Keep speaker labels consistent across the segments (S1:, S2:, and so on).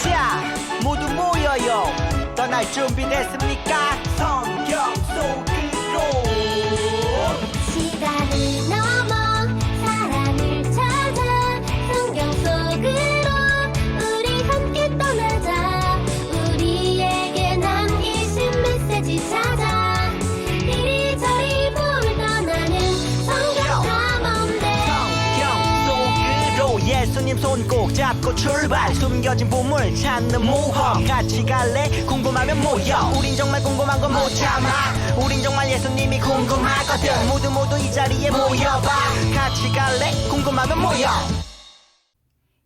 S1: 자, 모두 모여요. 떠날 준비됐습니까? 성경 속으로.
S2: 시간을 넘어 사랑을 찾아 성경 속으로 우리 함께 떠나자. 우리에게 남기신 메시지 찾아 이리저리 훑어나는 성경 탐험대.
S1: 성경 속으로 예수님 손 꼭 잡고 출발. 숨겨진 보물 찾는 모험. 같이 갈래? 궁금하면 모여. 우린 정말 궁금한 건 못 참아. 우린 정말 예수님이 궁금하거든. 모두 이 자리에 모여봐. 같이 갈래? 궁금하면 모여.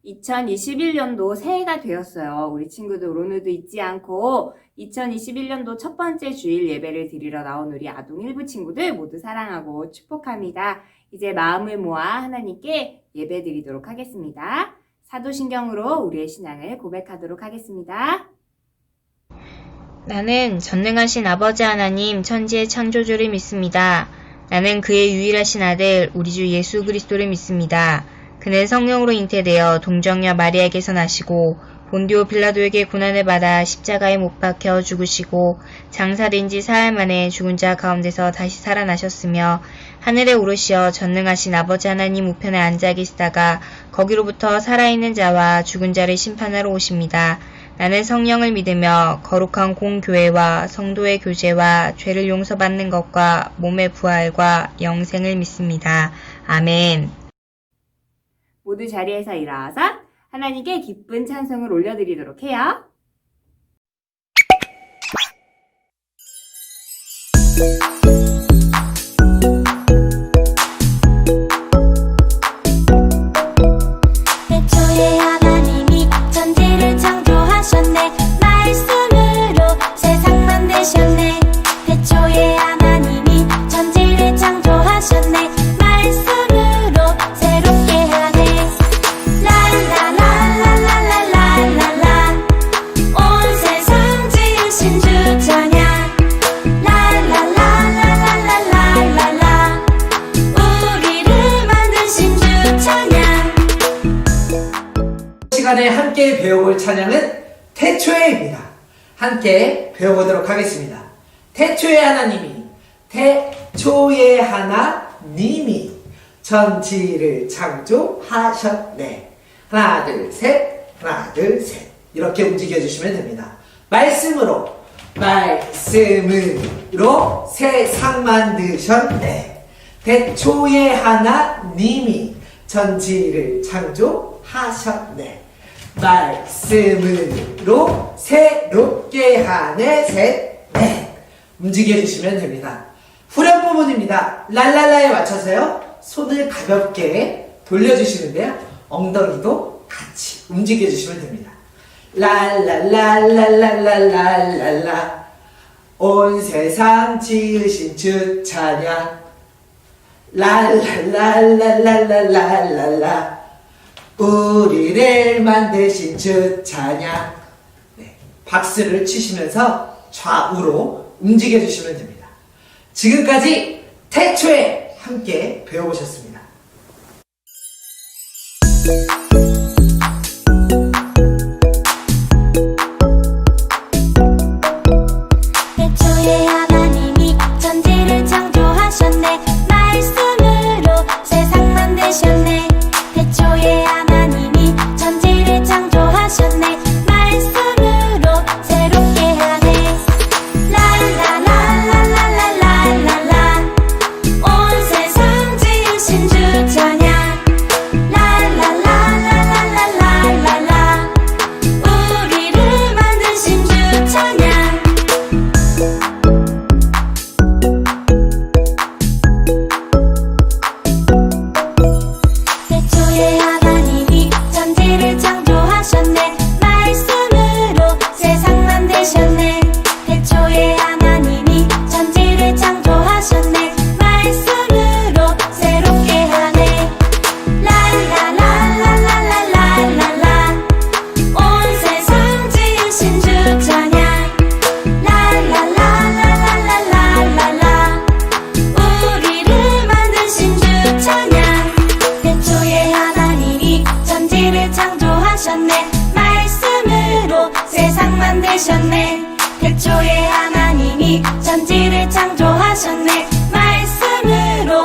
S3: 2021년도 새해가 되었어요. 우리 친구들 오늘도 잊지 않고 2021년도 첫 번째 주일 예배를 드리러 나온 우리 아동 일부 친구들 모두 사랑하고 축복합니다. 이제 마음을 모아 하나님께 예배 드리도록 하겠습니다. 사도신경으로 우리의 신앙을 고백하도록 하겠습니다.
S4: 나는 전능하신 아버지 하나님 천지의 창조주를 믿습니다. 나는 그의 유일하신 아들 우리 주 예수 그리스도를 믿습니다. 그는 성령으로 잉태되어 동정녀 마리아에게서 나시고 본디오 빌라도에게 고난을 받아 십자가에 못 박혀 죽으시고 장사된 지 사흘 만에 죽은 자 가운데서 다시 살아나셨으며 하늘에 오르시어 전능하신 아버지 하나님 우편에 앉아 계시다가 거기로부터 살아있는 자와 죽은 자를 심판하러 오십니다. 나는 성령을 믿으며 거룩한 공교회와 성도의 교제와 죄를 용서받는 것과 몸의 부활과 영생을 믿습니다. 아멘.
S3: 모두 자리에서 일어서 하나님께 기쁜 찬송을 올려드리도록 해요.
S2: 태초에 하나님이 천지를 창조하셨네. 말씀으로 세상 만드셨네. 태초에 하나님이 천지를 창조하셨네. 말씀으로 새롭게 하네. 랄랄랄랄랄랄랄라 온 세상 지으신 주 찬양. 랄랄랄랄랄랄라 우리를 만드신 주 찬양.
S5: 시간에 함께 배워볼 찬양은 태초에입니다. 함께 배워보도록 하겠습니다. 태초에 하나님이 태초에 하나님이 천지를 창조하셨네. 하나 둘 셋 하나 둘 셋 이렇게 움직여주시면 됩니다. 말씀으로 세상 만드셨네. 태초에 하나님이 천지를 창조하셨네. 말씀으로 새롭게 하네. 셋, 넷 움직여주시면 됩니다. 후렴 부분입니다. 랄랄라에 맞춰서요 손을 가볍게 돌려주시는데요 엉덩이도 같이 움직여주시면 됩니다. 랄랄랄랄랄랄랄랄라 온 세상 지으신 주 찬양. 랄랄랄랄랄랄랄라 우리를 만드신 주 찬양. 네, 박수를 치시면서 좌우로 움직여주시면 됩니다. 지금까지 태초에 함께 배워보셨습니다.
S2: 태초에 하나님이 천지를 창조하셨네. 말씀으로 세상 만드셨네. 태초에 하나님이 천지를 창조하셨네. 말씀으로 새롭게 하네. 랄랄랄랄랄랄라 온 세상 지으신 주 찬양. 랄랄랄랄랄라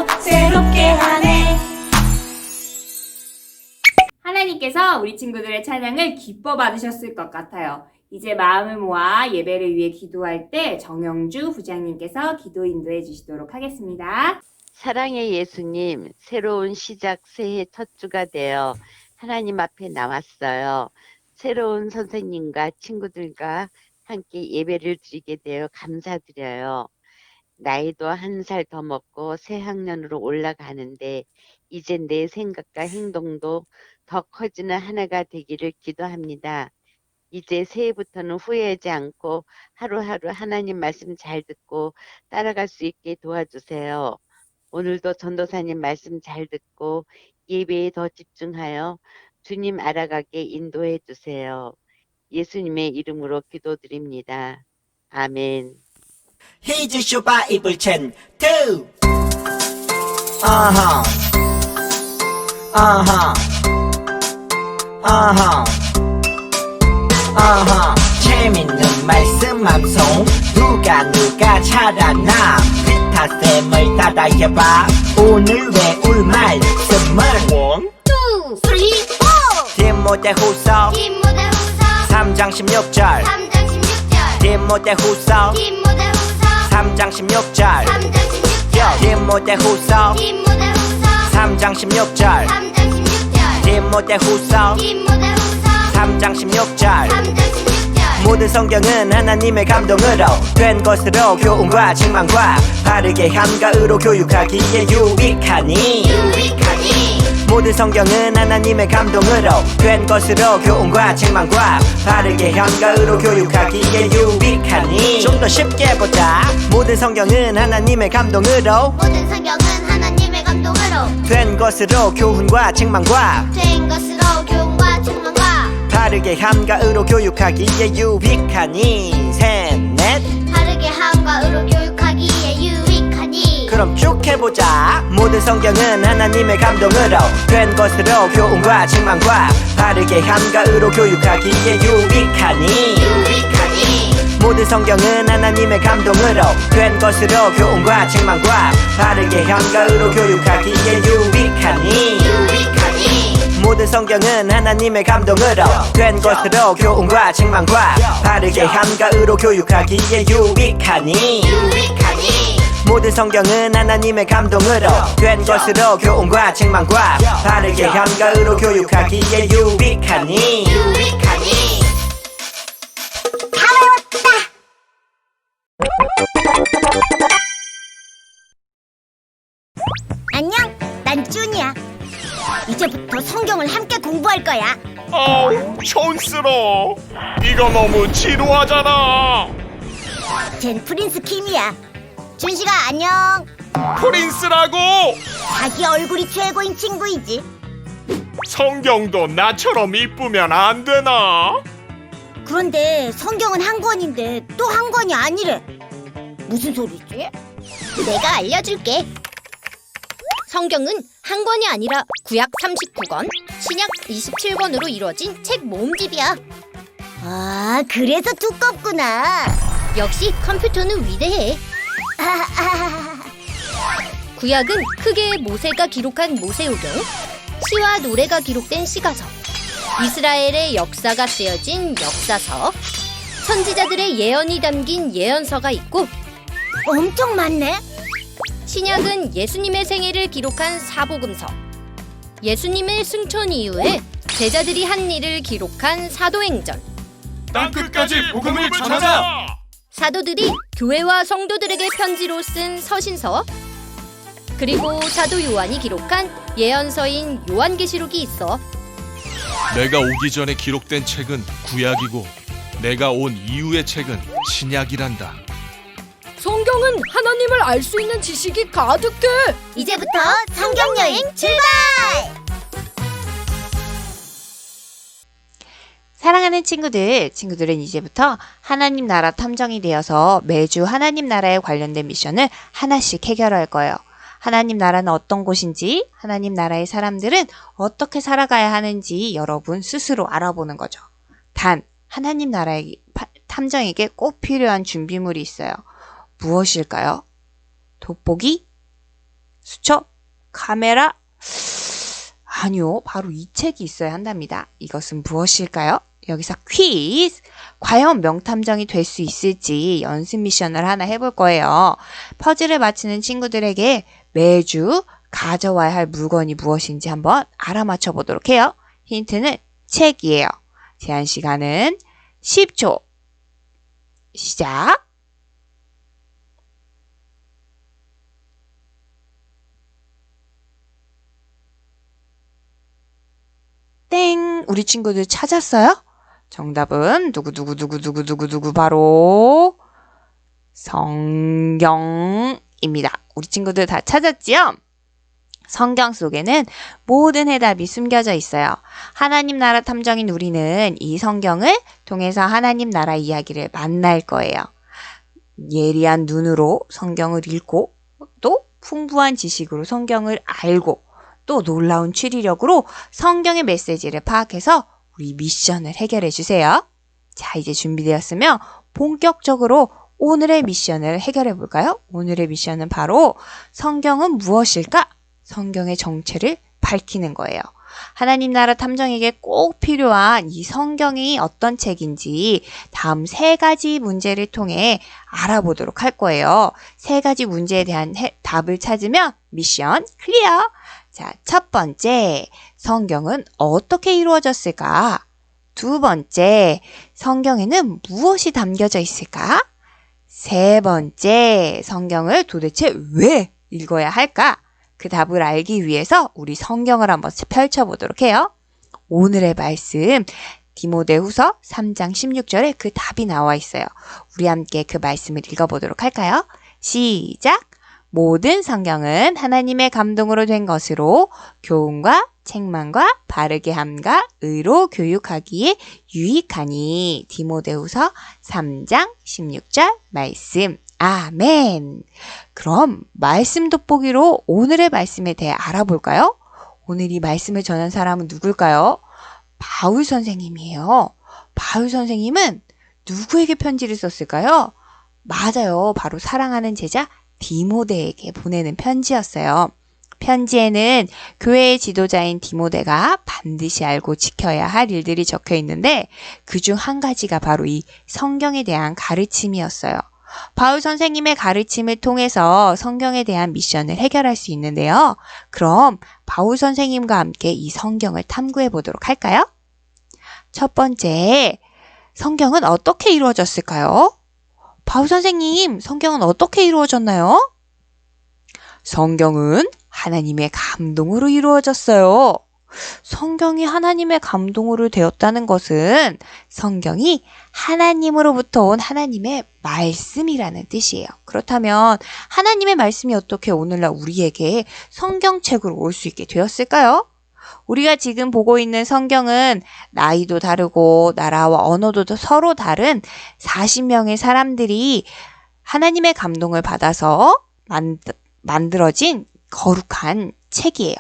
S2: 또 새롭게 하네.
S3: 하나님께서 우리 친구들의 찬양을 기뻐 받으셨을 것 같아요. 이제 마음을 모아 예배를 위해 기도할 때 정영주 부장님께서 기도 인도해 주시도록 하겠습니다.
S6: 사랑의 예수님, 새로운 시작 새해 첫 주가 되어 하나님 앞에 나왔어요. 새로운 선생님과 친구들과 함께 예배를 드리게 되어 감사드려요. 나이도 1살 더 먹고 새 학년으로 올라가는데 이제 내 생각과 행동도 더 커지는 하나가 되기를 기도합니다. 이제 새해부터는 후회하지 않고 하루하루 하나님 말씀 잘 듣고 따라갈 수 있게 도와주세요. 오늘도 전도사님 말씀 잘 듣고 예배에 더 집중하여 주님 알아가게 인도해 주세요. 예수님의 이름으로 기도드립니다. 아멘.
S1: 히즈 쇼 바이블 챈 2 아하 아하 아하 아하 재밌는 말씀 함송 누가 잘하나 피타쌤을 따라해봐 오늘 외울 말씀을
S2: 2, 3, 4.
S1: 디모데후서
S2: 디모데 후서
S1: 3장 16절
S2: 3장 16절.
S1: 디모데후서
S2: 디모데 후서
S1: 3장 16절
S2: 3장 16절.
S1: 디모데후서
S2: 디모데 후서
S1: 3장 16절
S2: 3장 16절.
S1: 디모데후서
S2: 디모데 후서
S1: 3장 16절
S2: 3장 16절.
S1: 모든 성경은 하나님의 감동으로 된 것으로 교훈과 책망과 바르게 한가으로 교육하기에 유익하니 모든 성경은 하나님의 감동으로 된 것으로 교훈과 책망과 바르게 한가으로 교육하기에 유익하니 좀 더 쉽게 보자 모든 성경은 하나님의 감동으로
S2: 모든 성경은 하나님의 감동으로
S1: 된 것으로 교훈과 책망과
S2: 된 것으로 교훈과 책망과
S1: 바르게 한가으로 교육하기에 유익하니 셋넷
S2: 바르게 함과으로 교육하기에 유익하니.
S1: 그럼 쭉 해보자 모든 성경은 하나님의 감동으로 된 것으로 교훈과 책망과 바르게 한가으로 교육하기에 유익하니 모든 성경은 하나님의 감동으로 된 것으로 교훈과 책망과 바르게 한가으로 교육하기에 유익하니 모든 성경은 하나님의 감동으로 된 것으로 교훈과 책망과 바르게 한가으로 교육하기에 유익하니 모든 성경은 하나님의 감동으로 된 것으로 교훈과 책망과 바르게 한가으로 교육하기에 유익하니
S2: 안녕, 난 쭈니야. 이제부터 성경을 함께 공부할 거야.
S7: 아우, 촌스러워. 이거 너무 지루하잖아.
S2: 쟨 프린스 킴이야. 준식아 안녕.
S7: 프린스라고.
S2: 자기 얼굴이 최고인 친구이지.
S7: 성경도 나처럼 이쁘면 안 되나?
S2: 그런데 성경은 한 권인데 또 한 권이 아니래. 무슨 소리지? 내가 알려줄게.
S8: 성경은 한 권이 아니라 구약 39권, 신약 27권으로 이루어진 책 모음집이야.
S2: 아, 그래서 두껍구나.
S8: 역시 컴퓨터는 위대해. 구약은 크게 모세가 기록한 모세오경, 시와 노래가 기록된 시가서, 이스라엘의 역사가 쓰여진 역사서, 선지자들의 예언이 담긴 예언서가 있고,
S2: 엄청 많네.
S8: 신약은 예수님의 생애를 기록한 사복음서, 예수님의 승천 이후에 제자들이 한 일을 기록한 사도행전,
S7: 땅끝까지 복음을 전하자.
S8: 사도들이 교회와 성도들에게 편지로 쓴 서신서, 그리고 사도 요한이 기록한 예언서인 요한계시록이 있어.
S9: 내가 오기 전에 기록된 책은 구약이고 내가 온 이후의 책은 신약이란다.
S8: 성경은 하나님을 알 수 있는 지식이 가득해.
S2: 이제부터 성경 여행 출발!
S4: 사랑하는 친구들은 이제부터 하나님 나라 탐정이 되어서 매주 하나님 나라에 관련된 미션을 하나씩 해결할 거예요. 하나님 나라는 어떤 곳인지, 하나님 나라의 사람들은 어떻게 살아가야 하는지 여러분 스스로 알아보는 거죠. 단, 하나님 나라의 탐정에게 꼭 필요한 준비물이 있어요. 무엇일까요? 돋보기,
S10: 수첩, 카메라? 아니요, 바로 이 책이 있어야 한답니다. 이것은 무엇일까요? 여기서 퀴즈! 과연 명탐정이 될 수 있을지 연습 미션을 하나 해볼 거예요. 퍼즐을 맞히는 친구들에게 매주 가져와야 할 물건이 무엇인지 한번 알아맞혀 보도록 해요. 힌트는 책이에요. 제한 시간은 10초. 시작! 땡! 우리 친구들 찾았어요? 정답은 누구 바로 성경입니다. 우리 친구들 다 찾았지요? 성경 속에는 모든 해답이 숨겨져 있어요. 하나님 나라 탐정인 우리는 이 성경을 통해서 하나님 나라 이야기를 만날 거예요. 예리한 눈으로 성경을 읽고 또 풍부한 지식으로 성경을 알고 또 놀라운 추리력으로 성경의 메시지를 파악해서 우리 미션을 해결해 주세요. 자, 이제 준비되었으면 본격적으로 오늘의 미션을 해결해 볼까요? 오늘의 미션은 바로 성경은 무엇일까? 성경의 정체를 밝히는 거예요. 하나님 나라 탐정에게 꼭 필요한 이 성경이 어떤 책인지 다음 3가지 문제를 통해 알아보도록 할 거예요. 3가지 문제에 대한 답을 찾으면 미션 클리어! 자, 첫 번째, 성경은 어떻게 이루어졌을까? 두 번째, 성경에는 무엇이 담겨져 있을까? 세 번째, 성경을 도대체 왜 읽어야 할까? 그 답을 알기 위해서 우리 성경을 한번 펼쳐보도록 해요. 오늘의 말씀, 디모데후서 3장 16절에 그 답이 나와 있어요. 우리 함께 그 말씀을 읽어보도록 할까요? 시작! 모든 성경은 하나님의 감동으로 된 것으로 교훈과 책망과 바르게 함과 의로 교육하기에 유익하니. 디모데후서 3장 16절 말씀. 아멘. 그럼 말씀 돋보기로 오늘의 말씀에 대해 알아볼까요? 오늘 이 말씀을 전한 사람은 누굴까요? 바울 선생님이에요. 바울 선생님은 누구에게 편지를 썼을까요? 맞아요. 바로 사랑하는 제자 디모데에게 보내는 편지였어요. 편지에는 교회의 지도자인 디모데가 반드시 알고 지켜야 할 일들이 적혀 있는데 그중 한 가지가 바로 이 성경에 대한 가르침이었어요. 바울 선생님의 가르침을 통해서 성경에 대한 미션을 해결할 수 있는데요. 그럼 바울 선생님과 함께 이 성경을 탐구해 보도록 할까요? 첫 번째, 성경은 어떻게 이루어졌을까요? 바울 선생님, 성경은 어떻게 이루어졌나요? 성경은 하나님의 감동으로 이루어졌어요. 성경이 하나님의 감동으로 되었다는 것은 성경이 하나님으로부터 온 하나님의 말씀이라는 뜻이에요. 그렇다면 하나님의 말씀이 어떻게 오늘날 우리에게 성경책으로 올 수 있게 되었을까요? 우리가 지금 보고 있는 성경은 나이도 다르고 나라와 언어도 서로 다른 40명의 사람들이 하나님의 감동을 받아서 만들어진 거룩한 책이에요.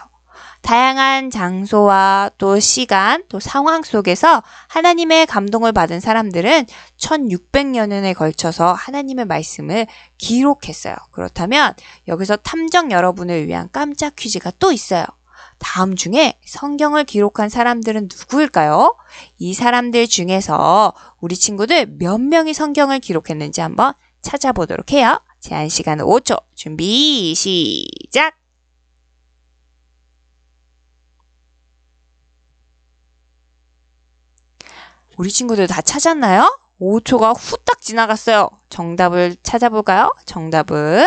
S10: 다양한 장소와 또 시간, 또 상황 속에서 하나님의 감동을 받은 사람들은 1600년에 걸쳐서 하나님의 말씀을 기록했어요. 그렇다면 여기서 탐정 여러분을 위한 깜짝 퀴즈가 또 있어요. 다음 중에 성경을 기록한 사람들은 누구일까요? 이 사람들 중에서 우리 친구들 몇 명이 성경을 기록했는지 한번 찾아보도록 해요. 제한 시간은 5초. 준비, 시작! 우리 친구들 다 찾았나요? 5초가 후딱 지나갔어요. 정답을 찾아볼까요? 정답은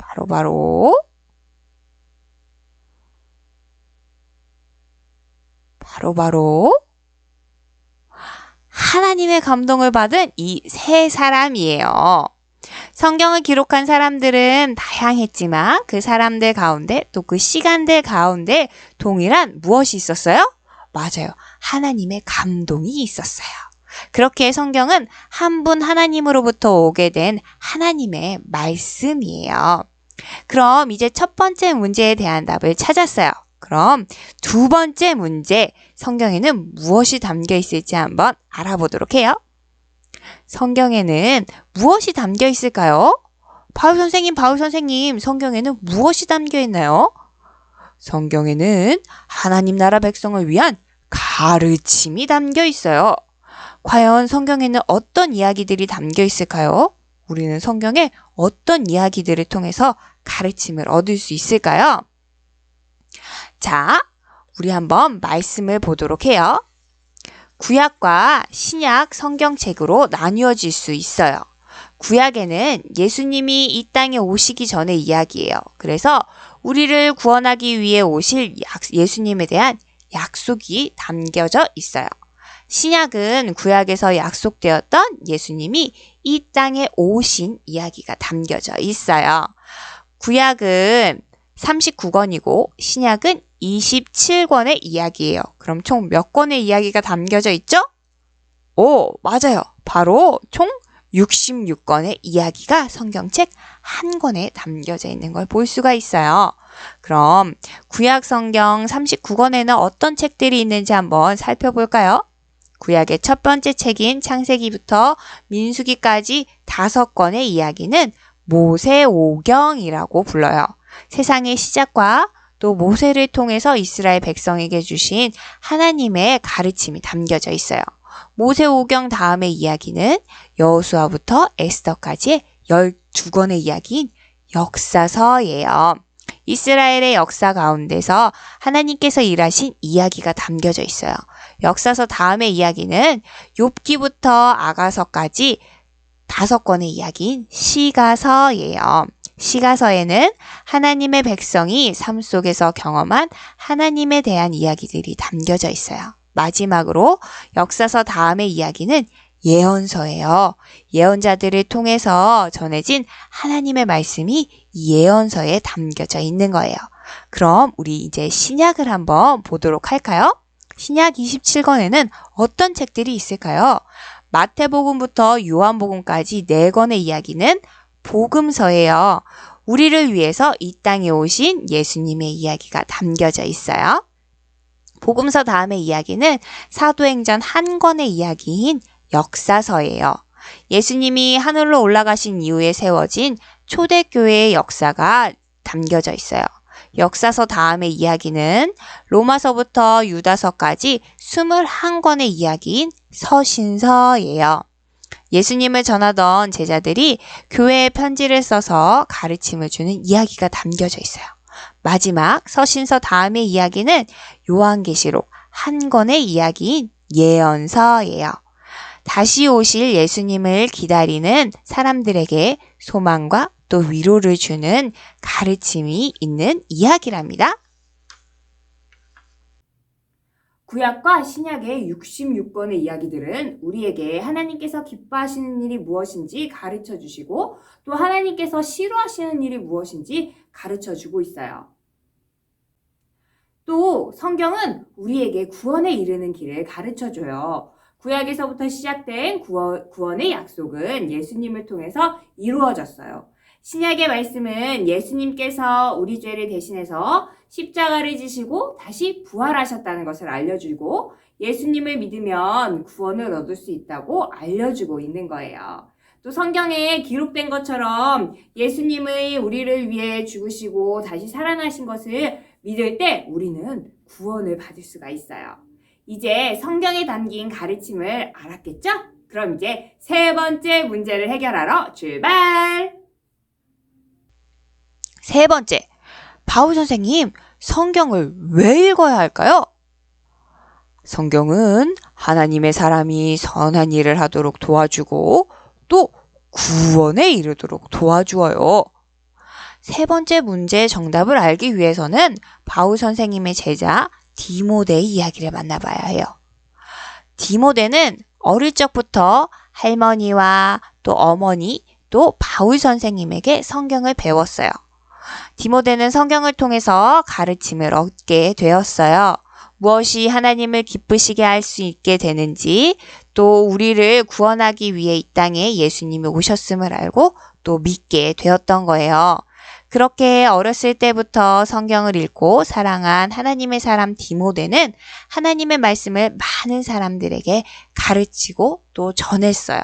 S10: 바로 하나님의 감동을 받은 이 세 사람이에요. 성경을 기록한 사람들은 다양했지만 그 사람들 가운데 또 그 시간들 가운데 동일한 무엇이 있었어요? 맞아요. 하나님의 감동이 있었어요. 그렇게 성경은 한 분 하나님으로부터 오게 된 하나님의 말씀이에요. 그럼 이제 첫 번째 문제에 대한 답을 찾았어요. 그럼 두 번째 문제, 성경에는 무엇이 담겨 있을지 한번 알아보도록 해요. 성경에는 무엇이 담겨 있을까요? 바울 선생님, 성경에는 무엇이 담겨 있나요? 성경에는 하나님 나라 백성을 위한 가르침이 담겨 있어요. 과연 성경에는 어떤 이야기들이 담겨 있을까요? 우리는 성경에 어떤 이야기들을 통해서 가르침을 얻을 수 있을까요? 자, 우리 한번 말씀을 보도록 해요. 구약과 신약 성경책으로 나뉘어질 수 있어요. 구약에는 예수님이 이 땅에 오시기 전의 이야기예요. 그래서 우리를 구원하기 위해 오실 예수님에 대한 약속이 담겨져 있어요. 신약은 구약에서 약속되었던 예수님이 이 땅에 오신 이야기가 담겨져 있어요. 구약은 39권이고 신약은 27권의 이야기예요. 그럼 총 몇 권의 이야기가 담겨져 있죠? 오, 맞아요. 바로 총 66권의 이야기가 성경책 한 권에 담겨져 있는 걸 볼 수가 있어요. 그럼 구약 성경 39권에는 어떤 책들이 있는지 한번 살펴볼까요? 구약의 첫 번째 책인 창세기부터 민수기까지 5권의 이야기는 모세오경이라고 불러요. 세상의 시작과 또 모세를 통해서 이스라엘 백성에게 주신 하나님의 가르침이 담겨져 있어요. 모세오경 다음의 이야기는 여호수아부터 에스더까지의 12권의 이야기인 역사서예요. 이스라엘의 역사 가운데서 하나님께서 일하신 이야기가 담겨져 있어요. 역사서 다음의 이야기는 욥기부터 아가서까지 5권의 이야기인 시가서예요. 시가서에는 하나님의 백성이 삶 속에서 경험한 하나님에 대한 이야기들이 담겨져 있어요. 마지막으로 역사서 다음의 이야기는 예언서예요. 예언자들을 통해서 전해진 하나님의 말씀이 이 예언서에 담겨져 있는 거예요. 그럼 우리 이제 신약을 한번 보도록 할까요? 신약 27권에는 어떤 책들이 있을까요? 마태복음부터 요한복음까지 4권의 이야기는 복음서예요. 우리를 위해서 이 땅에 오신 예수님의 이야기가 담겨져 있어요. 복음서 다음의 이야기는 사도행전 1권의 이야기인 역사서예요. 예수님이 하늘로 올라가신 이후에 세워진 초대교회의 역사가 담겨져 있어요. 역사서 다음의 이야기는 로마서부터 유다서까지 21권의 이야기인 서신서예요. 예수님을 전하던 제자들이 교회에 편지를 써서 가르침을 주는 이야기가 담겨져 있어요. 마지막 서신서 다음의 이야기는 요한계시록 1권의 이야기인 예언서예요. 다시 오실 예수님을 기다리는 사람들에게 소망과 또 위로를 주는 가르침이 있는 이야기랍니다.
S3: 구약과 신약의 66권의 이야기들은 우리에게 하나님께서 기뻐하시는 일이 무엇인지 가르쳐 주시고 또 하나님께서 싫어하시는 일이 무엇인지 가르쳐 주고 있어요. 또 성경은 우리에게 구원에 이르는 길을 가르쳐 줘요. 구약에서부터 시작된 구원의 약속은 예수님을 통해서 이루어졌어요. 신약의 말씀은 예수님께서 우리 죄를 대신해서 십자가를 지시고 다시 부활하셨다는 것을 알려주고 예수님을 믿으면 구원을 얻을 수 있다고 알려주고 있는 거예요. 또 성경에 기록된 것처럼 예수님의 우리를 위해 죽으시고 다시 살아나신 것을 믿을 때 우리는 구원을 받을 수가 있어요. 이제 성경에 담긴 가르침을 알았겠죠? 그럼 이제 3번째 문제를 해결하러 출발!
S10: 3번째, 바울 선생님, 성경을 왜 읽어야 할까요? 성경은 하나님의 사람이 선한 일을 하도록 도와주고 또 구원에 이르도록 도와주어요. 3번째 문제의 정답을 알기 위해서는 바울 선생님의 제자 디모데의 이야기를 만나봐야 해요. 디모데는 어릴 적부터 할머니와 또 어머니 또 바울 선생님에게 성경을 배웠어요. 디모데는 성경을 통해서 가르침을 얻게 되었어요. 무엇이 하나님을 기쁘시게 할 수 있게 되는지 또 우리를 구원하기 위해 이 땅에 예수님이 오셨음을 알고 또 믿게 되었던 거예요. 그렇게 어렸을 때부터 성경을 읽고 사랑한 하나님의 사람 디모데는 하나님의 말씀을 많은 사람들에게 가르치고 또 전했어요.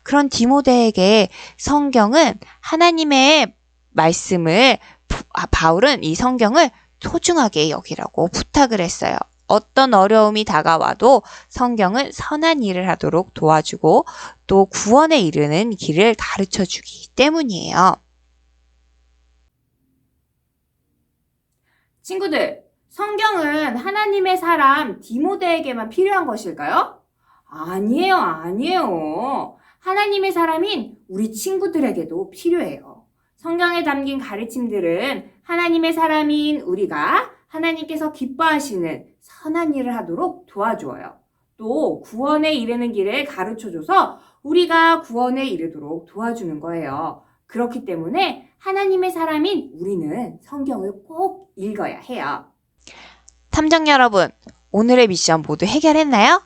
S10: 그런 디모데에게 성경은 하나님의 말씀을 바울은 이 성경을 소중하게 여기라고 부탁을 했어요. 어떤 어려움이 다가와도 성경은 선한 일을 하도록 도와주고 또 구원에 이르는 길을 가르쳐 주기 때문이에요.
S3: 친구들, 성경은 하나님의 사람 디모데에게만 필요한 것일까요? 아니에요. 하나님의 사람인 우리 친구들에게도 필요해요. 성경에 담긴 가르침들은 하나님의 사람인 우리가 하나님께서 기뻐하시는 선한 일을 하도록 도와주어요. 또 구원에 이르는 길을 가르쳐줘서 우리가 구원에 이르도록 도와주는 거예요. 그렇기 때문에 하나님의 사람인 우리는 성경을 꼭 읽어야 해요.
S10: 탐정 여러분, 오늘의 미션 모두 해결했나요?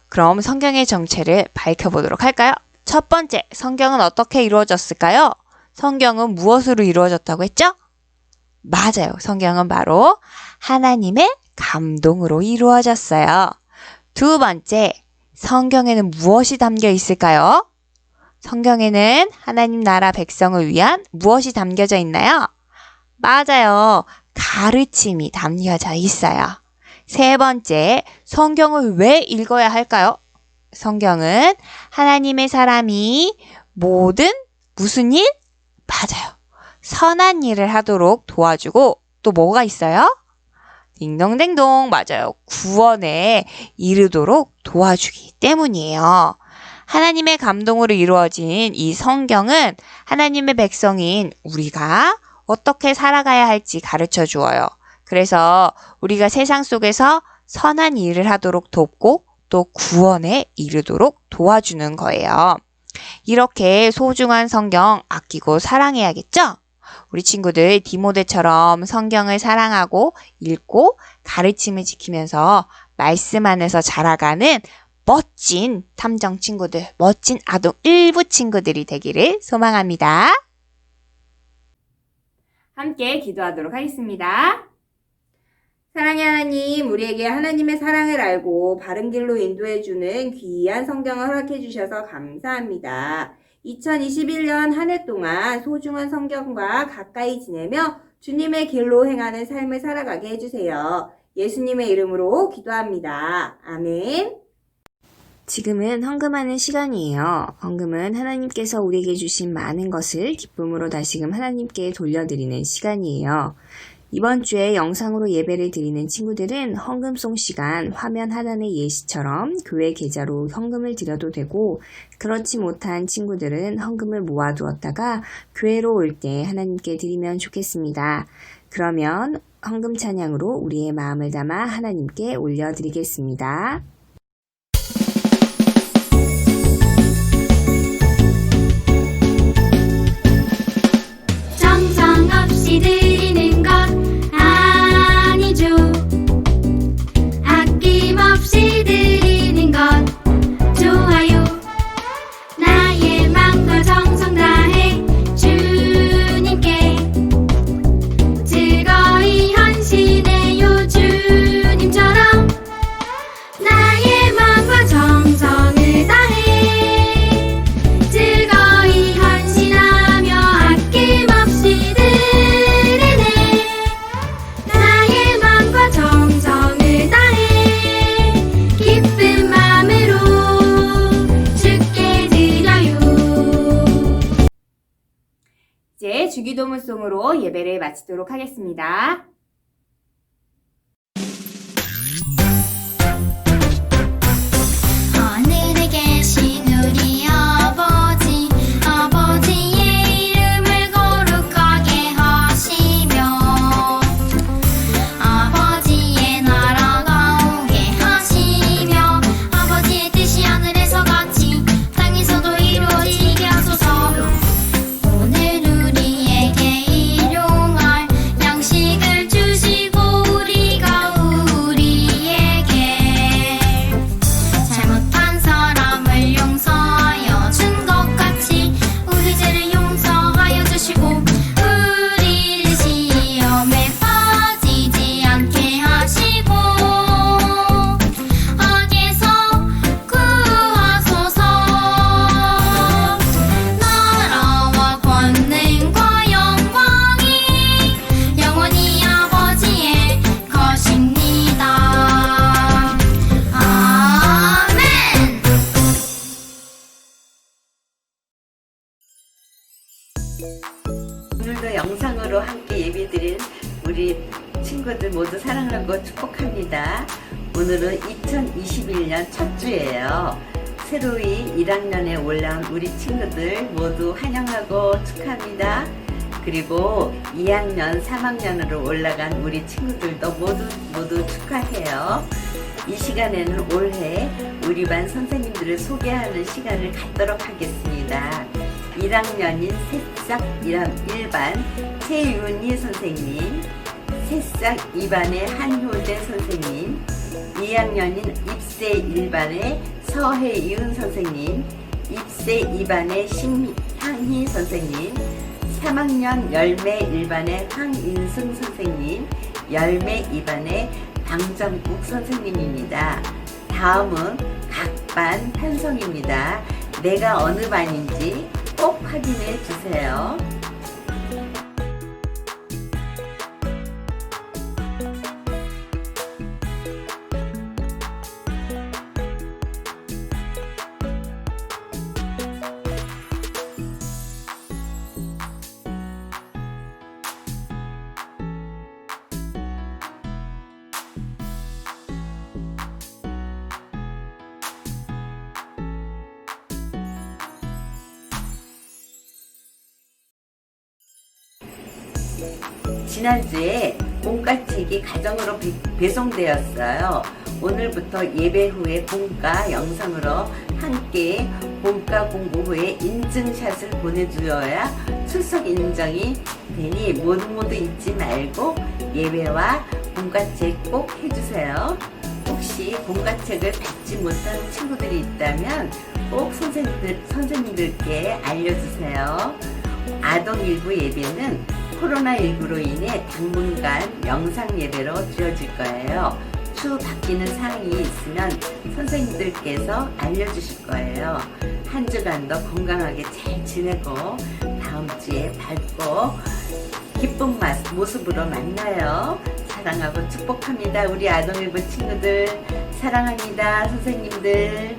S10: 그럼 성경의 정체를 밝혀보도록 할까요? 첫 번째, 성경은 어떻게 이루어졌을까요? 성경은 무엇으로 이루어졌다고 했죠? 맞아요. 성경은 바로 하나님의 감동으로 이루어졌어요. 두 번째, 성경에는 무엇이 담겨 있을까요? 성경에는 하나님 나라 백성을 위한 무엇이 담겨져 있나요? 맞아요. 가르침이 담겨져 있어요. 세 번째, 성경을 왜 읽어야 할까요? 성경은 하나님의 사람이 모든 무슨 일? 맞아요. 선한 일을 하도록 도와주고 또 뭐가 있어요? 딩동댕동, 맞아요. 구원에 이르도록 도와주기 때문이에요. 하나님의 감동으로 이루어진 이 성경은 하나님의 백성인 우리가 어떻게 살아가야 할지 가르쳐 주어요. 그래서 우리가 세상 속에서 선한 일을 하도록 돕고 또 구원에 이르도록 도와주는 거예요. 이렇게 소중한 성경 아끼고 사랑해야겠죠? 우리 친구들 디모데처럼 성경을 사랑하고 읽고 가르침을 지키면서 말씀 안에서 자라가는 멋진 탐정 친구들, 멋진 아동 1부 친구들이 되기를 소망합니다.
S3: 함께 기도하도록 하겠습니다. 사랑의 하나님, 우리에게 하나님의 사랑을 알고 바른 길로 인도해주는 귀한 성경을 허락해 주셔서 감사합니다. 2021년 한 해 동안 소중한 성경과 가까이 지내며 주님의 길로 행하는 삶을 살아가게 해주세요. 예수님의 이름으로 기도합니다. 아멘.
S4: 지금은 헌금하는 시간이에요. 헌금은 하나님께서 우리에게 주신 많은 것을 기쁨으로 다시금 하나님께 돌려드리는 시간이에요. 이번 주에 영상으로 예배를 드리는 친구들은 헌금송 시간 화면 하단의 예시처럼 교회 계좌로 헌금을 드려도 되고, 그렇지 못한 친구들은 헌금을 모아두었다가 교회로 올 때 하나님께 드리면 좋겠습니다. 그러면 헌금 찬양으로 우리의 마음을 담아 하나님께 올려드리겠습니다.
S11: 정성 없이 드리는 것 아니죠. 아낌없이 드리는 것 좋아요. 나의 마음과 정성 다해 주님께 즐거이 헌신해요. 주님처럼 나의 마음과 정성을 다해 즐거이 헌신하며 아낌없이 드리네. 나의 마음과 정성을 다해 기쁜 마음으로 주께 드려요.
S3: 이제 주기도문송으로 예배를 마치도록 하겠습니다.
S11: 하늘에 계신 우리 아버지, 아버지의 이름을 거룩하게 하시며 아버지의 나라가 오게 하시며 아버지의 뜻이 하늘에서 같이 땅에서도 이루어지게 하소서. 오늘 우리에게 일용할 양식을
S12: 우리 친구들 모두 사랑하고 축복합니다. 오늘은 2021년 첫 주예요. 새로이 1학년에 올라온 우리 친구들 모두 환영하고 축하합니다. 그리고 2학년, 3학년으로 올라간 우리 친구들도 모두 축하해요. 이 시간에는 올해 우리 반 선생님들을 소개하는 시간을 갖도록 하겠습니다. 1학년인 새싹 1반 최윤희 선생님, 새싹 2반의 한효재 선생님, 2학년인 입세 1반의 서혜윤 선생님, 입세 2반의 심향희 선생님, 3학년 열매 1반의 황인승 선생님, 열매 2반의 방정국 선생님입니다. 다음은 각 반 편성입니다. 내가 어느 반인지 꼭 확인해 주세요. 지난주에 공과책이 가정으로 배송되었어요. 오늘부터 예배 후에 공과 영상으로 함께 공과 공부 후에 인증샷을 보내주어야 출석 인정이 되니 모두 잊지 말고 예배와 공과책 꼭 해주세요. 혹시 공과책을 받지 못한 친구들이 있다면 꼭 선생님들께 알려주세요. 아동 일부 예배는 코로나19로 인해 당분간 영상 예배로 드려질 거예요. 추후 바뀌는 사항이 있으면 선생님들께서 알려주실 거예요. 한 주간도 건강하게 잘 지내고 다음 주에 밝고 기쁜 모습으로 만나요. 사랑하고 축복합니다. 우리 아동일부 친구들 사랑합니다. 선생님들.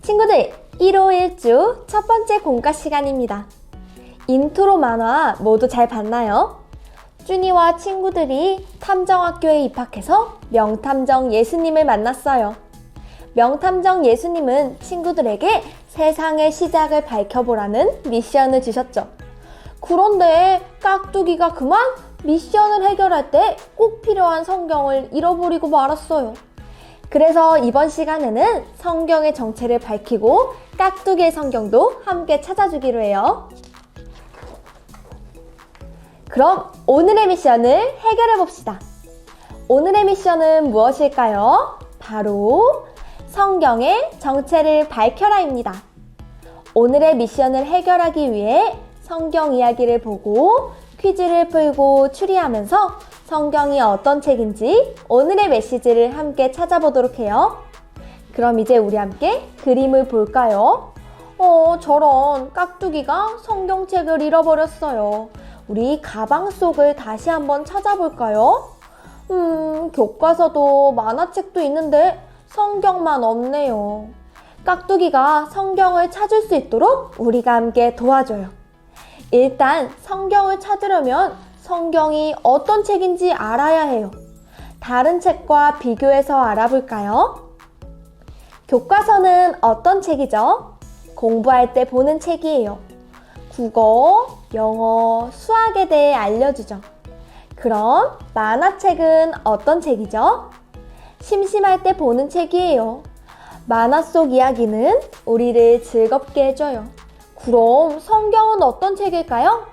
S13: 친구들, 1호 1주 첫 번째 공과 시간입니다. 인트로 만화 모두 잘 봤나요? 준이와 친구들이 탐정학교에 입학해서 명탐정 예수님을 만났어요. 명탐정 예수님은 친구들에게 세상의 시작을 밝혀보라는 미션을 주셨죠. 그런데 깍두기가 그만 미션을 해결할 때 꼭 필요한 성경을 잃어버리고 말았어요. 그래서 이번 시간에는 성경의 정체를 밝히고 깍두기의 성경도 함께 찾아주기로 해요. 그럼 오늘의 미션을 해결해 봅시다. 오늘의 미션은 무엇일까요? 바로 성경의 정체를 밝혀라입니다. 오늘의 미션을 해결하기 위해 성경 이야기를 보고 퀴즈를 풀고 추리하면서 성경이 어떤 책인지 오늘의 메시지를 함께 찾아보도록 해요. 그럼 이제 우리 함께 그림을 볼까요? 저런 깍두기가 성경책을 잃어버렸어요. 우리 가방 속을 다시 한번 찾아볼까요? 교과서도 만화책도 있는데 성경만 없네요. 깍두기가 성경을 찾을 수 있도록 우리가 함께 도와줘요. 일단 성경을 찾으려면 성경이 어떤 책인지 알아야 해요. 다른 책과 비교해서 알아볼까요? 교과서는 어떤 책이죠? 공부할 때 보는 책이에요. 국어, 영어, 수학에 대해 알려주죠. 그럼 만화책은 어떤 책이죠? 심심할 때 보는 책이에요. 만화 속 이야기는 우리를 즐겁게 해줘요. 그럼 성경은 어떤 책일까요?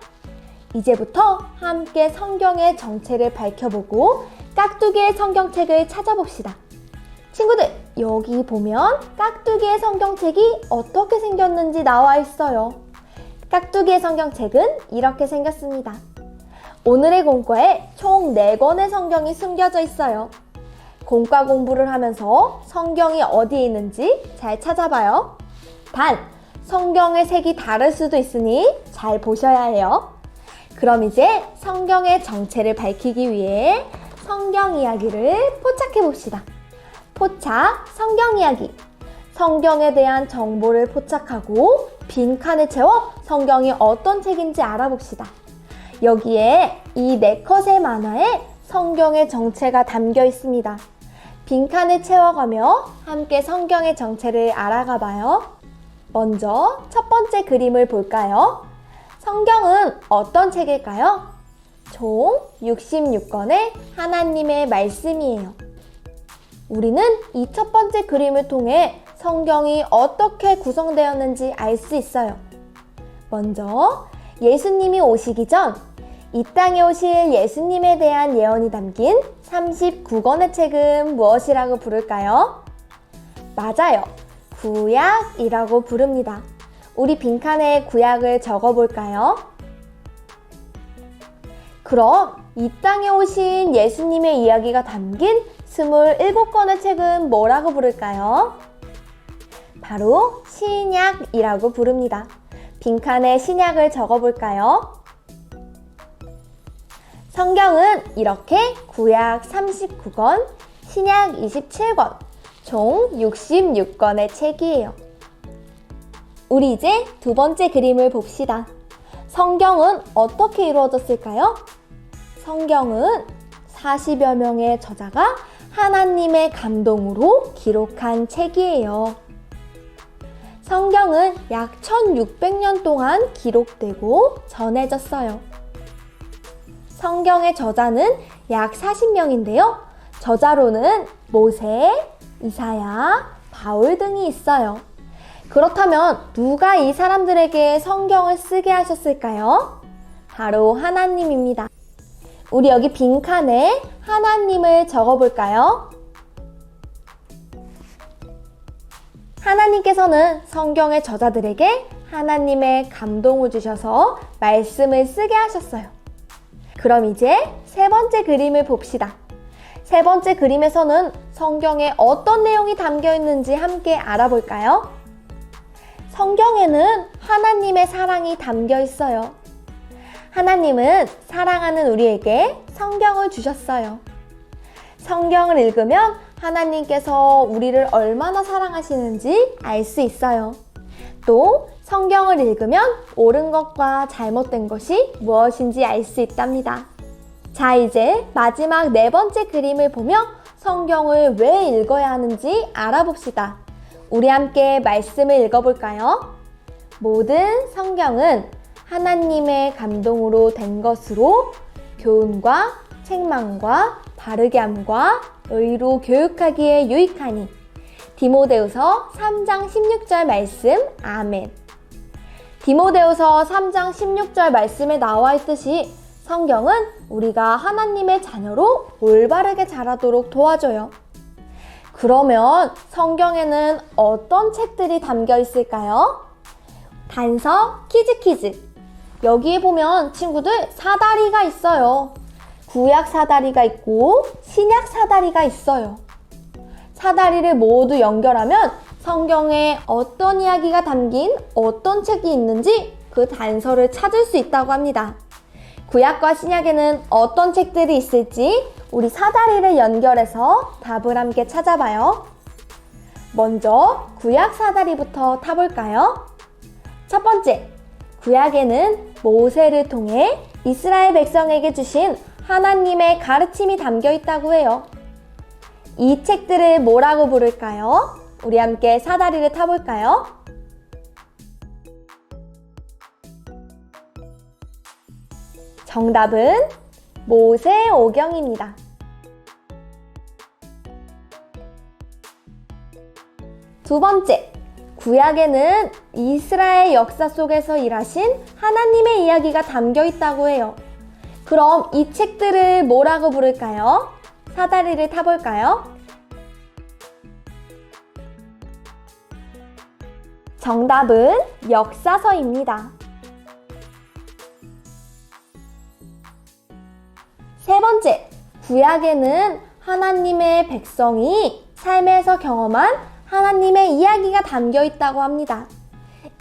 S13: 이제부터 함께 성경의 정체를 밝혀보고 깍두기의 성경책을 찾아봅시다. 친구들, 여기 보면 깍두기의 성경책이 어떻게 생겼는지 나와 있어요. 깍두기의 성경책은 이렇게 생겼습니다. 오늘의 공과에 총 4권의 성경이 숨겨져 있어요. 공과 공부를 하면서 성경이 어디에 있는지 잘 찾아봐요. 단, 성경의 색이 다를 수도 있으니 잘 보셔야 해요. 그럼 이제 성경의 정체를 밝히기 위해 성경 이야기를 포착해 봅시다. 포착 성경 이야기. 성경에 대한 정보를 포착하고 빈칸을 채워 성경이 어떤 책인지 알아봅시다. 여기에 이 4컷의 만화에 성경의 정체가 담겨 있습니다. 빈칸을 채워가며 함께 성경의 정체를 알아가 봐요. 먼저 첫 번째 그림을 볼까요? 성경은 어떤 책일까요? 총 66권의 하나님의 말씀이에요. 우리는 이 첫 번째 그림을 통해 성경이 어떻게 구성되었는지 알 수 있어요. 먼저 예수님이 오시기 전 이 땅에 오실 예수님에 대한 예언이 담긴 39권의 책은 무엇이라고 부를까요? 맞아요. 구약이라고 부릅니다. 우리 빈칸에 구약을 적어볼까요? 그럼 이 땅에 오신 예수님의 이야기가 담긴 27권의 책은 뭐라고 부를까요? 바로 신약이라고 부릅니다. 빈칸에 신약을 적어볼까요? 성경은 이렇게 구약 39권, 신약 27권, 총 66권의 책이에요. 우리 이제 두 번째 그림을 봅시다. 성경은 어떻게 이루어졌을까요? 성경은 40여 명의 저자가 하나님의 감동으로 기록한 책이에요. 성경은 약 1600년 동안 기록되고 전해졌어요. 성경의 저자는 약 40명인데요. 저자로는 모세, 이사야, 바울 등이 있어요. 그렇다면 누가 이 사람들에게 성경을 쓰게 하셨을까요? 바로 하나님입니다. 우리 여기 빈칸에 하나님을 적어볼까요? 하나님께서는 성경의 저자들에게 하나님의 감동을 주셔서 말씀을 쓰게 하셨어요. 그럼 이제 세 번째 그림을 봅시다. 세 번째 그림에서는 성경에 어떤 내용이 담겨 있는지 함께 알아볼까요? 성경에는 하나님의 사랑이 담겨 있어요. 하나님은 사랑하는 우리에게 성경을 주셨어요. 성경을 읽으면 하나님께서 우리를 얼마나 사랑하시는지 알 수 있어요. 또 성경을 읽으면 옳은 것과 잘못된 것이 무엇인지 알 수 있답니다. 자, 이제 마지막 네 번째 그림을 보며 성경을 왜 읽어야 하는지 알아봅시다. 우리 함께 말씀을 읽어볼까요? 모든 성경은 하나님의 감동으로 된 것으로 교훈과 책망과 바르게 함과 의로 교육하기에 유익하니. 디모데후서 3장 16절 말씀. 아멘. 디모데후서 3장 16절 말씀에 나와 있듯이 성경은 우리가 하나님의 자녀로 올바르게 자라도록 도와줘요. 그러면 성경에는 어떤 책들이 담겨 있을까요? 단서 퀴즈. 여기에 보면 친구들 사다리가 있어요. 구약 사다리가 있고 신약 사다리가 있어요. 사다리를 모두 연결하면 성경에 어떤 이야기가 담긴 어떤 책이 있는지 그 단서를 찾을 수 있다고 합니다. 구약과 신약에는 어떤 책들이 있을지 우리 사다리를 연결해서 답을 함께 찾아봐요. 먼저 구약 사다리부터 타볼까요? 첫 번째, 구약에는 모세를 통해 이스라엘 백성에게 주신 하나님의 가르침이 담겨 있다고 해요. 이 책들을 뭐라고 부를까요? 우리 함께 사다리를 타볼까요? 정답은 모세오경입니다. 두 번째, 구약에는 이스라엘 역사 속에서 일하신 하나님의 이야기가 담겨 있다고 해요. 그럼 이 책들을 뭐라고 부를까요? 사다리를 타볼까요? 정답은 역사서입니다. 세 번째, 구약에는 하나님의 백성이 삶에서 경험한 하나님의 이야기가 담겨 있다고 합니다.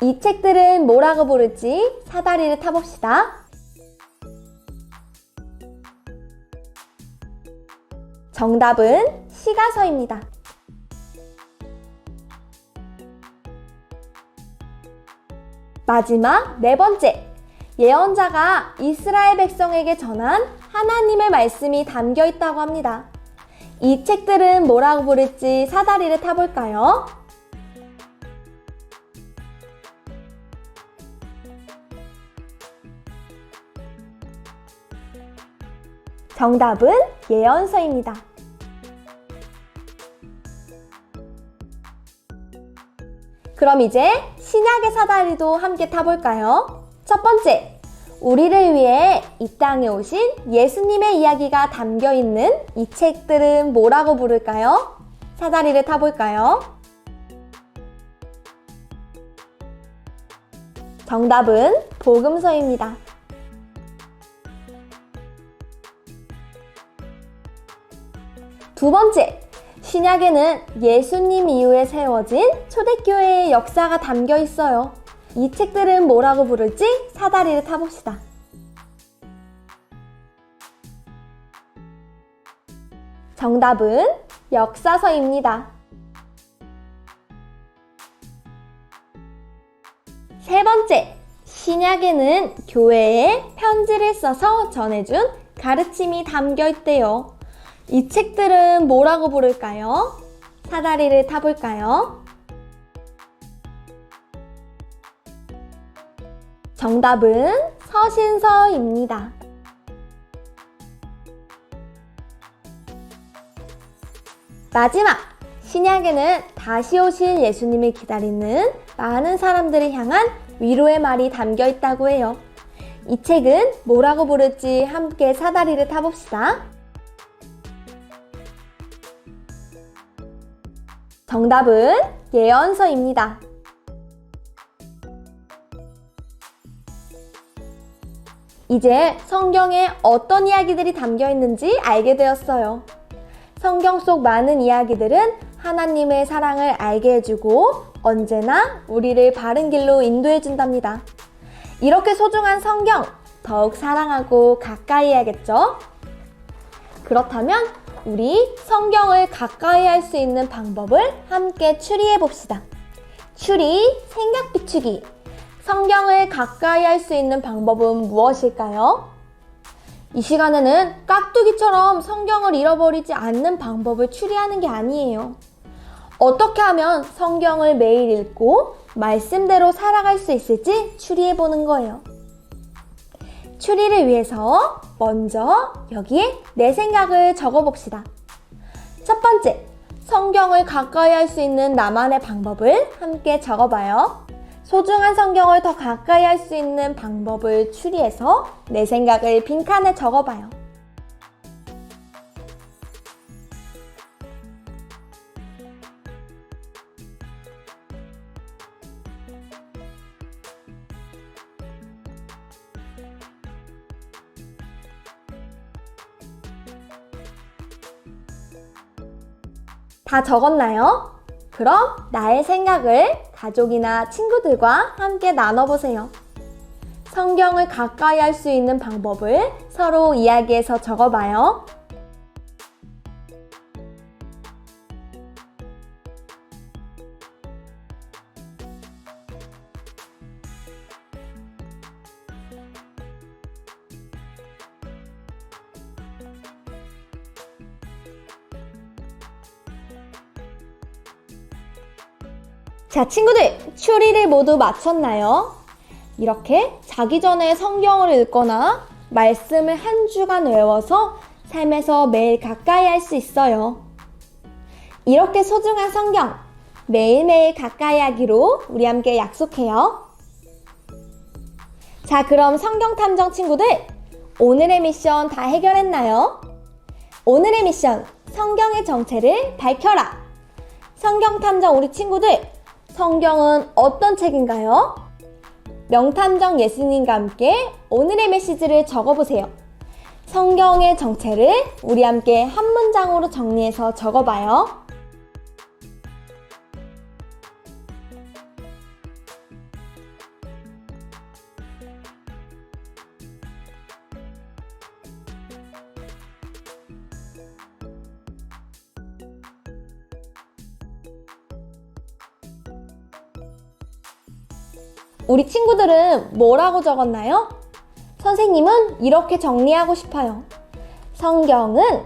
S13: 이 책들은 뭐라고 부를지 사다리를 타봅시다. 정답은 시가서입니다. 마지막 네 번째, 예언자가 이스라엘 백성에게 전한 하나님의 말씀이 담겨 있다고 합니다. 이 책들은 뭐라고 부를지 사다리를 타볼까요? 정답은 예언서입니다. 그럼 이제 신약의 사다리도 함께 타볼까요? 첫 번째, 우리를 위해 이 땅에 오신 예수님의 이야기가 담겨 있는 이 책들은 뭐라고 부를까요? 사다리를 타볼까요? 정답은 복음서입니다. 두 번째, 신약에는 예수님 이후에 세워진 초대교회의 역사가 담겨 있어요. 이 책들은 뭐라고 부를지 사다리를 타봅시다. 정답은 역사서입니다. 세 번째, 신약에는 교회에 편지를 써서 전해준 가르침이 담겨 있대요. 이 책들은 뭐라고 부를까요? 사다리를 타볼까요? 정답은 서신서입니다. 마지막! 신약에는 다시 오실 예수님을 기다리는 많은 사람들을 향한 위로의 말이 담겨 있다고 해요. 이 책은 뭐라고 부를지 함께 사다리를 타봅시다. 정답은 예언서입니다. 이제 성경에 어떤 이야기들이 담겨 있는지 알게 되었어요. 성경 속 많은 이야기들은 하나님의 사랑을 알게 해주고 언제나 우리를 바른 길로 인도해 준답니다. 이렇게 소중한 성경 더욱 사랑하고 가까이 해야겠죠? 그렇다면 우리 성경을 가까이 할 수 있는 방법을 함께 추리해 봅시다. 추리, 생각 비추기. 성경을 가까이 할 수 있는 방법은 무엇일까요? 이 시간에는 깍두기처럼 성경을 잃어버리지 않는 방법을 추리하는 게 아니에요. 어떻게 하면 성경을 매일 읽고 말씀대로 살아갈 수 있을지 추리해 보는 거예요. 추리를 위해서 먼저 여기에 내 생각을 적어 봅시다. 첫 번째, 성경을 가까이 할 수 있는 나만의 방법을 함께 적어봐요. 소중한 성경을 더 가까이 할 수 있는 방법을 추리해서 내 생각을 빈칸에 적어봐요. 다 적었나요? 그럼 나의 생각을 가족이나 친구들과 함께 나눠보세요. 성경을 가까이 할 수 있는 방법을 서로 이야기해서 적어봐요. 자, 친구들, 추리를 모두 마쳤나요? 이렇게 자기 전에 성경을 읽거나 말씀을 한 주간 외워서 삶에서 매일 가까이 할 수 있어요. 이렇게 소중한 성경, 매일매일 가까이 하기로 우리 함께 약속해요. 자, 그럼 성경 탐정 친구들, 오늘의 미션 다 해결했나요? 오늘의 미션, 성경의 정체를 밝혀라. 성경 탐정 우리 친구들, 성경은 어떤 책인가요? 명탐정 예수님과 함께 오늘의 메시지를 적어보세요. 성경의 정체를 우리 함께 한 문장으로 정리해서 적어봐요. 우리 친구들은 뭐라고 적었나요? 선생님은 이렇게 정리하고 싶어요. 성경은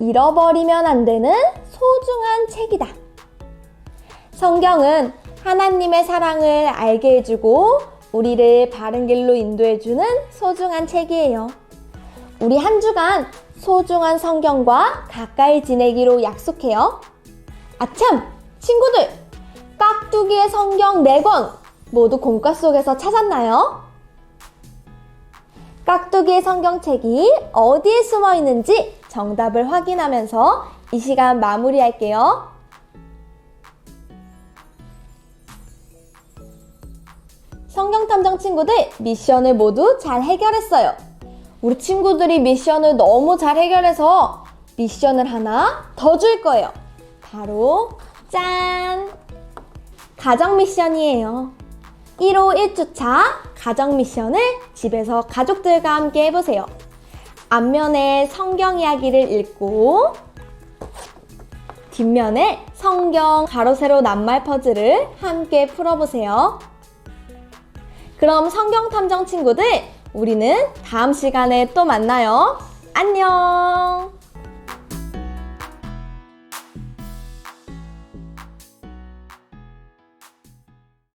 S13: 잃어버리면 안 되는 소중한 책이다. 성경은 하나님의 사랑을 알게 해주고 우리를 바른 길로 인도해주는 소중한 책이에요. 우리 한 주간 소중한 성경과 가까이 지내기로 약속해요. 아참! 친구들! 깍두기의 성경 4권 모두 공과 속에서 찾았나요? 깍두기의 성경책이 어디에 숨어 있는지 정답을 확인하면서 이 시간 마무리할게요. 성경탐정 친구들 미션을 모두 잘 해결했어요. 우리 친구들이 미션을 너무 잘 해결해서 미션을 하나 더 줄 거예요. 바로 짠! 가정 미션이에요. 1호 1주차 가정 미션을 집에서 가족들과 함께 해보세요. 앞면에 성경 이야기를 읽고 뒷면에 성경 가로 세로 낱말 퍼즐을 함께 풀어보세요. 그럼 성경 탐정 친구들, 우리는 다음 시간에 또 만나요. 안녕!